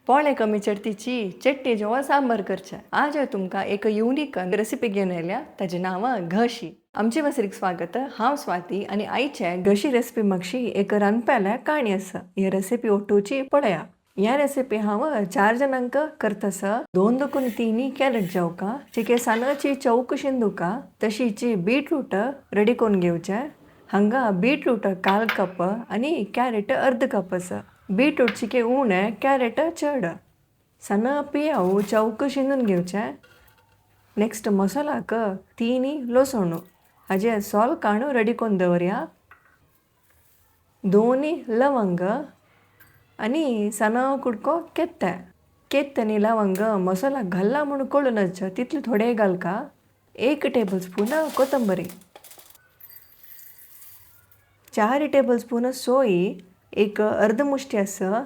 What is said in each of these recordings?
पोळे कमी चटतीची चट्टी जेव्हा सांबार करचे आज हांव तुमकां एक युनिक रेसिपी घेवन आयल्या ताचें नांव घशी. आमचे वसरीक स्वागत. हांव स्वाती आनी आयचे घशी रेसिपी म्हाक्षी एक रांदप्याल्या काणी आसा. ही रेसिपी ओटोवची पळया. ह्या रेसिपी हांव 4 जाणांक करतासा. 2-3 कॅरट जावका चिके सानाची चौक शिंदुका तशीच बीटरूट रेडी करून घेवचे. हांगा बीटरूट 1/4 कप आनी कॅरट अर्द कप आसा. बीटरूट चिके उणे कॅरट चड. सना पियाव चौक शिंदून घेवचे. नेक्स्ट मसालाक 3 लसण हाजे सोल कांडो रेडी करून दवरया. 2 लवंग आनी सना कुडको केत्ते आनी लवंग मसाला घाला म्हणून कळूनच तितले थोडे घालका. 1 टेबलस्पून कोथंबरी, 4 टेबलस्पून सोय, एक अर्द मुष्टी आसा.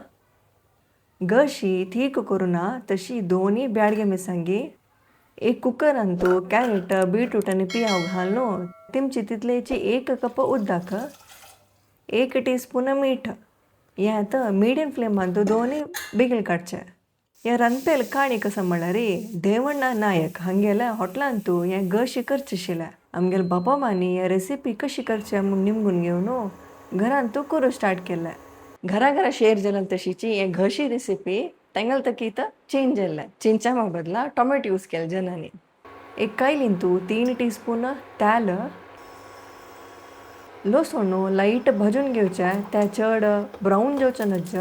घशी थीक करूना तशी 2 ब्याडगे मिरसांगी. एक कुकरान तूं कॅरट बीटरूट आनी पियाव घालून तिमची तितलेची 1 कप उदक, 1 टीस्पून मीठ. हें आतां मिडियम फ्लेमान तूं 2 बेगीन काडचे. हें रांदपेल काणी कसं म्हणल्यार देवण्णा नायक हांगेल्या हॉटलान तूं हें घशी करचें आशिल्लें. आमगेल्या बापामानी हे रेसिपी कशी करचे म्हूण निमगून घेवन घरान तूं करूं स्टार्ट केलें. घरा शेअर जालें तशीची हे घशी रेसिपी तेंगेल तकीत चेंज जाल्लें. चिंचामा बदला टोमॅटो यूज केले जनांनी. एक कायलीन तूं 3 टीस्पून तेल, लसण लाईट भाजून घेवचे. ते चड ब्राऊन जावचे नज.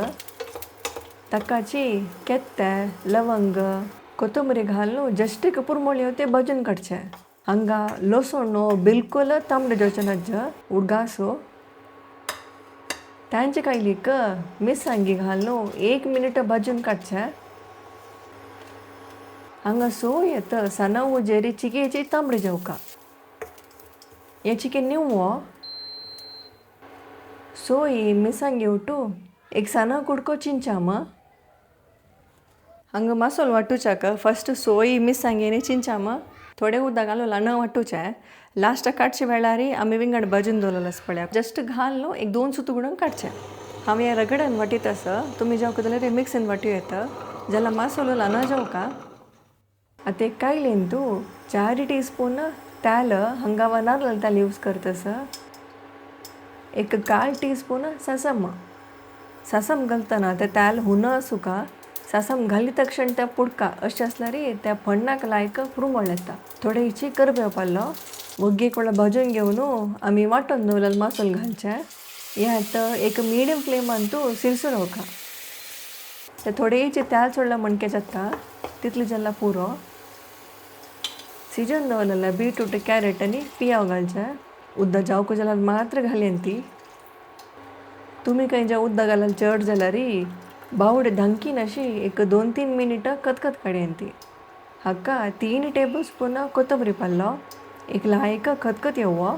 ताकाची केत्ते, लवंग, कोथंबरी घालून जस्ट एक पुरमळ्यो ते भाजून काडचे. हांगा लसण बिलकुल तांबडे जावचे नज उडगासो. तांचे कायलीक मिरसांगी घालून 1 मिनिट भाजून काडचे. हांगा सोय येत सना उजेरी चिकेची तांबडी जावका. हे चिके निवो सोय मिरसांगी उठू एक सना कुडको चिंचाम. हांगा मसालो वाटूच्याक फस्ट सोय मिरसांगी आनी चिंचाम थोडे उदक घालून ल्हान वाटूचे. लास्ट काडचे वेळार आमी विंगड भाजून दवरलेलो आसा पळय जस्ट घालून एक 2 सुतू घडून काडचे. हांव हे रगड्यान वाटीत आसा. तुमी जावका जाल्यार मिक्सीन वाटूं येता जाल्यार मसालो ल्हान जावका. आतां एक कायलीन तूं 4 टीस्पून तेल, हांगा नारळ तेल यूज करतासा. एक 1/4 टीस्पून सासम घालतना तें तेल हुना सुका. सासम घाली तक्षण त्या पुडका अशें आसल्यार त्या फण्णाक लायक पुरमळ येता. थोडे इची करबेव पालो वग्गेक वेळा भाजून घेवन आमी वांटून दवरलेलो मसालो घालचे. हे आतां एक मिडियम फ्लेमान तूं सिरसून रावका. ते थोडे इची तेल सोडला मणके जाता तितले जाल्यार पुरो. सिजून दवरलेले बीटरूट, कॅरट आनी पियाव घालचे. उदक जावका जाल्यार मात्र घालेन ती. तुमी खंय जे उदक घालाल चड जाल्यार बावड धांकीन अशी एक 2-3 मिनिट कतकत काडयन ती. हाका 3 टेबलस्पून कोथंबरी पालो एक लायक खतखत येवो.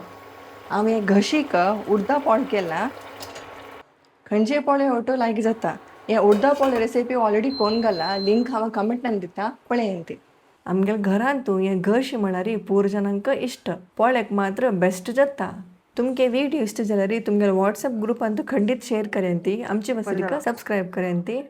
हांव हे घशीक उडदा पोळ केला. खंयचे पोळे ओटो लायक जाता. हे उडदा पोळ रेसिपी ऑलरेडी कोण घाला लिंक हांव कमेंटान दिता पळयान ती. आमगेल्या घरान तूं हे घशी म्हळ्यार पूर जाणांक इश्ट. पोळ्याक मात्र बेस्ट जाता. तुमके वीडियो इश्ट जाल्यार तुमगेल्या व्हॉट्सअप ग्रुपान तूं खंडीत शेअर करेन ती. आमचे वसरीक सबस्क्राईब करेन ती.